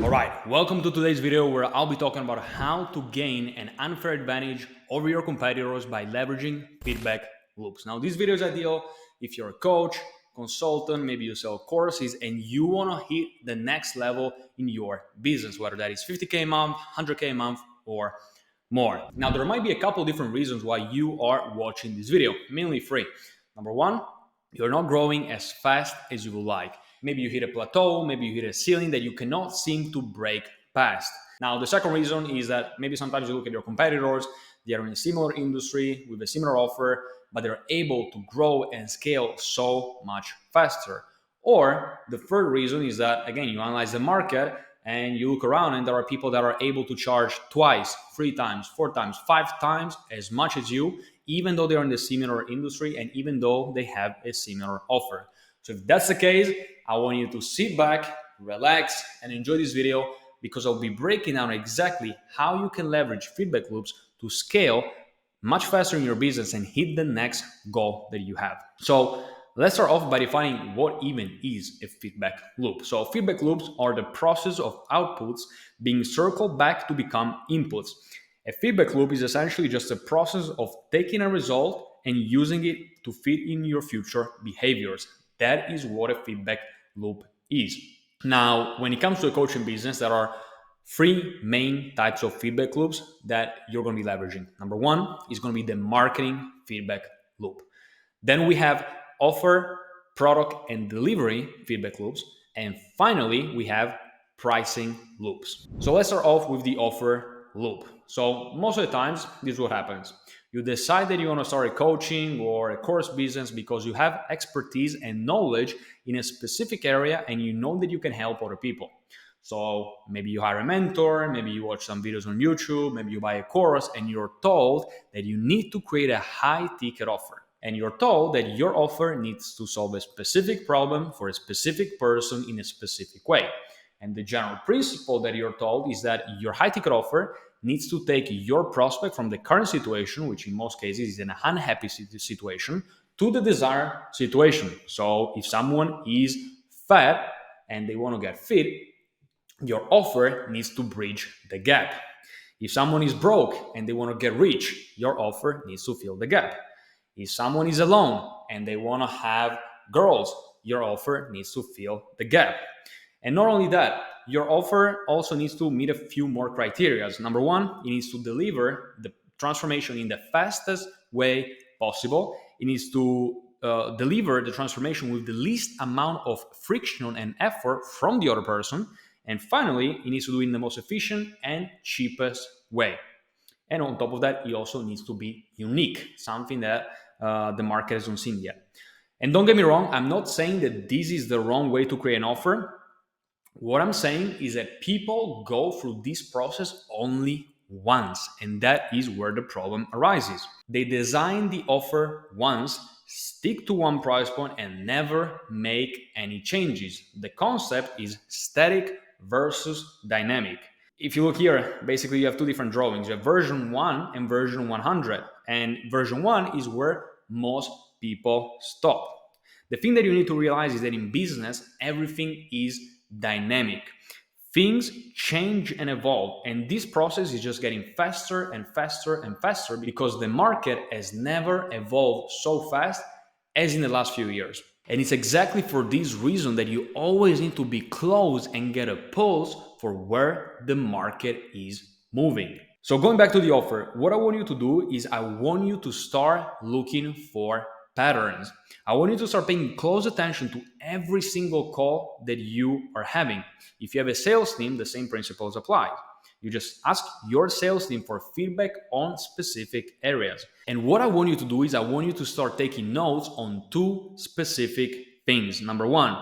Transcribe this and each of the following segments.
Alright, welcome to today's video where I'll be talking about how to gain an unfair advantage over your competitors by leveraging feedback loops. Now, this video is ideal if you're a coach, consultant, maybe you sell courses and you want to hit the next level in your business, whether that is 50K a month, 100K a month, or more. Now, there might be a couple different reasons why you are watching this video, mainly three. Number one, you're not growing as fast as you would like. Maybe you hit a plateau, maybe you hit a ceiling that you cannot seem to break past. Now, the second reason is that maybe sometimes you look at your competitors, they are in a similar industry with a similar offer, but they're able to grow and scale so much faster. Or the third reason is that, again, you analyze the market and you look around and there are people that are able to charge twice, 3 times, 4 times, 5 times as much as you, even though they're in the similar industry and even though they have a similar offer. So if that's the case, I want you to sit back, relax, and enjoy this video because I'll be breaking down exactly how you can leverage feedback loops to scale much faster in your business and hit the next goal that you have. So let's start off by defining what even is a feedback loop. So feedback loops are the process of outputs being circled back to become inputs. A feedback loop is essentially just a process of taking a result and using it to fit in your future behaviors. That is what a feedback loop is. Now, when it comes to a coaching business, there are 3 main types of feedback loops that you're going to be leveraging. Number 1 is going to be the marketing feedback loop. Then we have offer, product, and delivery feedback loops. And finally, we have pricing loops. So let's start off with the offer loop. So most of the times, this is what happens. You decide that you want to start a coaching or a course business because you have expertise and knowledge in a specific area and you know that you can help other people. So maybe you hire a mentor, maybe you watch some videos on YouTube, maybe you buy a course and you're told that you need to create a high ticket offer. And you're told that your offer needs to solve a specific problem for a specific person in a specific way. And the general principle that you're told is that your high ticket offer needs to take your prospect from the current situation, which in most cases is an unhappy situation, to the desired situation. So if someone is fat and they want to get fit, your offer needs to bridge the gap. If someone is broke and they want to get rich, your offer needs to fill the gap. If someone is alone and they want to have girls, your offer needs to fill the gap. And not only that, your offer also needs to meet a few more criteria. Number 1, it needs to deliver the transformation in the fastest way possible. It needs to deliver the transformation with the least amount of friction and effort from the other person. And finally, it needs to do it in the most efficient and cheapest way. And on top of that, it also needs to be unique, something that the market hasn't seen yet. And don't get me wrong, I'm not saying that this is the wrong way to create an offer. What I'm saying is that people go through this process only once, and that is where the problem arises. They design the offer once, stick to one price point, and never make any changes. The concept is static versus dynamic. If you look here, basically you have 2 different drawings. You have version 1 and version 100. And version 1 is where most people stop. The thing that you need to realize is that in business, everything is dynamic. Things change and evolve, and this process is just getting faster and faster and faster because the market has never evolved so fast as in the last few years. And it's exactly for this reason that you always need to be close and get a pulse for where the market is moving. So going back to the offer, what I want you to do is I want you to start looking for patterns. I want you to start paying close attention to every single call that you are having. If you have a sales team, the same principles apply. You just ask your sales team for feedback on specific areas. And what I want you to do is I want you to start taking notes on 2 specific things. Number 1,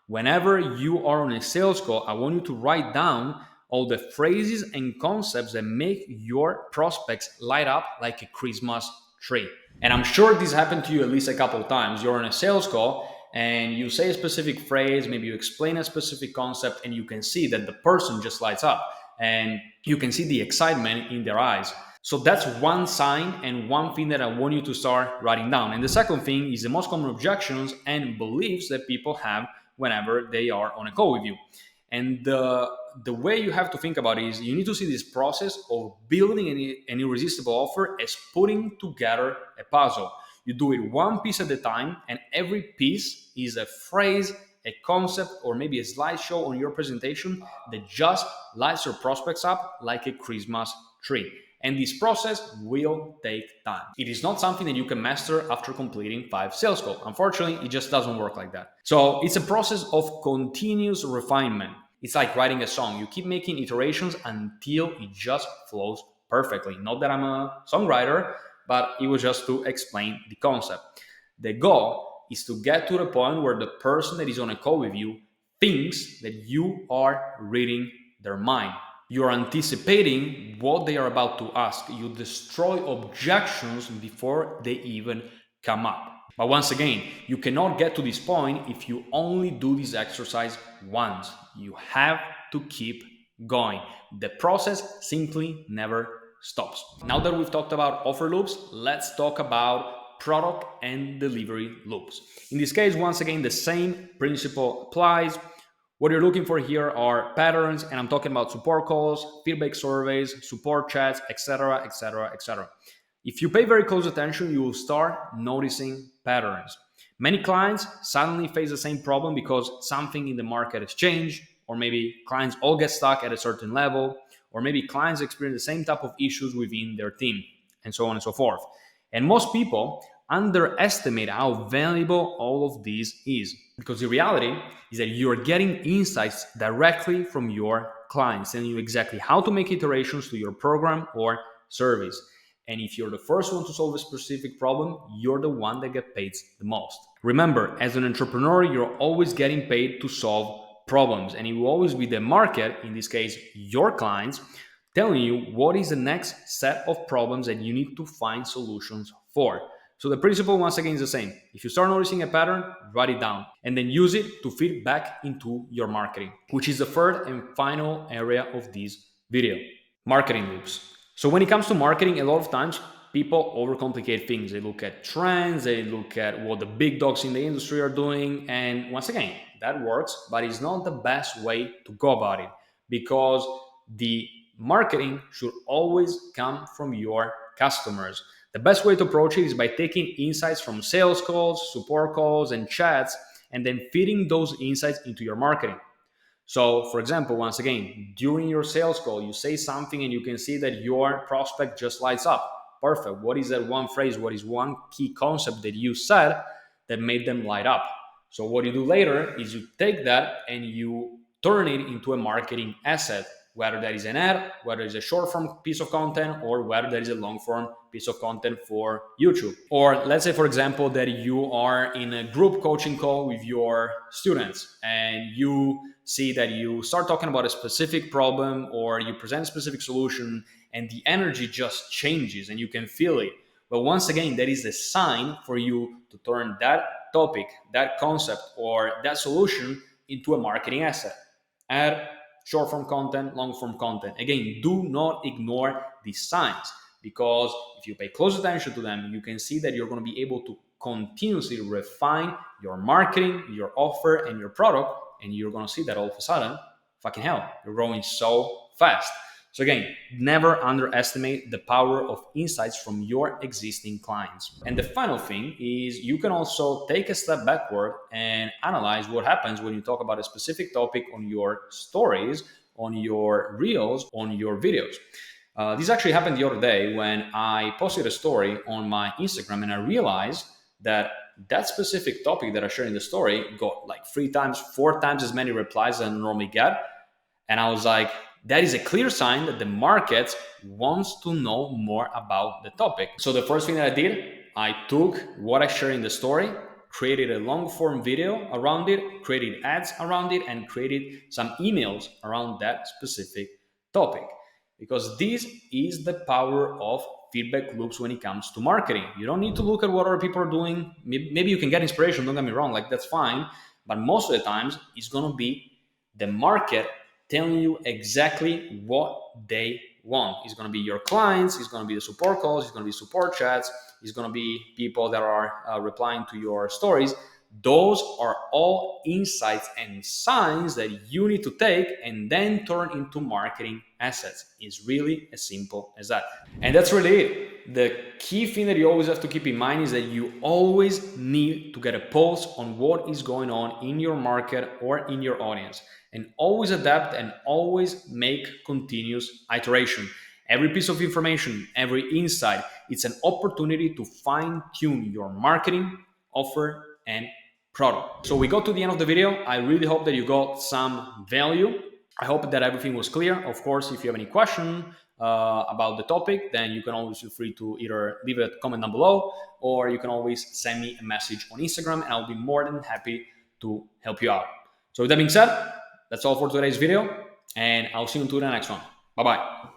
whenever you are on a sales call, I want you to write down all the phrases and concepts that make your prospects light up like a Christmas tree. And I'm sure this happened to you at least a couple of times. You're on a sales call and you say a specific phrase, maybe you explain a specific concept, and you can see that the person just lights up and you can see the excitement in their eyes. So that's one sign and one thing that I want you to start writing down. And the second thing is the most common objections and beliefs that people have whenever they are on a call with you. And the way you have to think about it is you need to see this process of building an irresistible offer as putting together a puzzle. You do it one piece at a time, and every piece is a phrase, a concept, or maybe a slideshow on your presentation that just lights your prospects up like a Christmas tree. And this process will take time. It is not something that you can master after completing 5 sales calls. Unfortunately, it just doesn't work like that. So it's a process of continuous refinement. It's like writing a song. You keep making iterations until it just flows perfectly. Not that I'm a songwriter, but it was just to explain the concept. The goal is to get to the point where the person that is on a call with you thinks that you are reading their mind. You're anticipating what they are about to ask. You destroy objections before they even come up. But once again, you cannot get to this point if you only do this exercise once. You have to keep going. The process simply never stops. Now that we've talked about offer loops, let's talk about product and delivery loops. In this case, once again, the same principle applies. What you're looking for here are patterns, and I'm talking about support calls, feedback surveys, support chats, etc., etc., etc. If you pay very close attention, you will start noticing patterns. Many clients suddenly face the same problem because something in the market has changed, or maybe clients all get stuck at a certain level, or maybe clients experience the same type of issues within their team, and so on and so forth. And most people underestimate how valuable all of this is, because the reality is that you're getting insights directly from your clients, telling you exactly how to make iterations to your program or service. And if you're the first one to solve a specific problem, you're the one that gets paid the most. Remember, as an entrepreneur, you're always getting paid to solve problems, and it will always be the market, in this case your clients, telling you what is the next set of problems that you need to find solutions for. So the principle, once again, is the same. If you start noticing a pattern, write it down and then use it to feed back into your marketing, which is the third and final area of this video: marketing loops. So when it comes to marketing, a lot of times people overcomplicate things. They look at trends, they look at what the big dogs in the industry are doing. And once again, that works, but it's not the best way to go about it, because the marketing should always come from your customers. The best way to approach it is by taking insights from sales calls, support calls, and chats, and then feeding those insights into your marketing. So, for example, once again, during your sales call, you say something and you can see that your prospect just lights up. Perfect. What is that one phrase? What is one key concept that you said that made them light up? So, what you do later is you take that and you turn it into a marketing asset, whether that is an ad, whether it's a short form piece of content, or whether that is a long form piece of content for YouTube. Or let's say, for example, that you are in a group coaching call with your students and you see that you start talking about a specific problem or you present a specific solution and the energy just changes and you can feel it. But once again, that is a sign for you to turn that topic, that concept, or that solution into a marketing asset. Add short form content, long form content. Again, do not ignore these signs, because if you pay close attention to them, you can see that you're going to be able to continuously refine your marketing, your offer, and your product. And you're going to see that all of a sudden, fucking hell, you're growing so fast. So again, never underestimate the power of insights from your existing clients. And the final thing is you can also take a step backward and analyze what happens when you talk about a specific topic on your stories, on your reels, on your videos. This actually happened the other day when I posted a story on my Instagram, and I realized that that specific topic that I shared in the story got like 3 times, 4 times as many replies than I normally get. And I was like, that is a clear sign that the market wants to know more about the topic. So the first thing that I did, I took what I shared in the story, created a long form video around it, created ads around it, and created some emails around that specific topic. Because this is the power of feedback loops when it comes to marketing. You don't need to look at what other people are doing. Maybe you can get inspiration, don't get me wrong, like that's fine. But most of the times, it's going to be the market telling you exactly what they want. It's going to be your clients, it's going to be the support calls, it's going to be support chats, it's going to be people that are replying to your stories. Those are all insights and signs that you need to take and then turn into marketing assets. It's really as simple as that. And that's really it. The key thing that you always have to keep in mind is that you always need to get a pulse on what is going on in your market or in your audience, and always adapt and always make continuous iteration. Every piece of information, every insight, it's an opportunity to fine tune your marketing, offer, and product. So we got to the end of the video. I really hope that you got some value. I hope that everything was clear. Of course, if you have any question about the topic, then you can always feel free to either leave a comment down below, or you can always send me a message on Instagram, and I'll be more than happy to help you out. So with that being said, that's all for today's video, and I'll see you into the next one. Bye bye.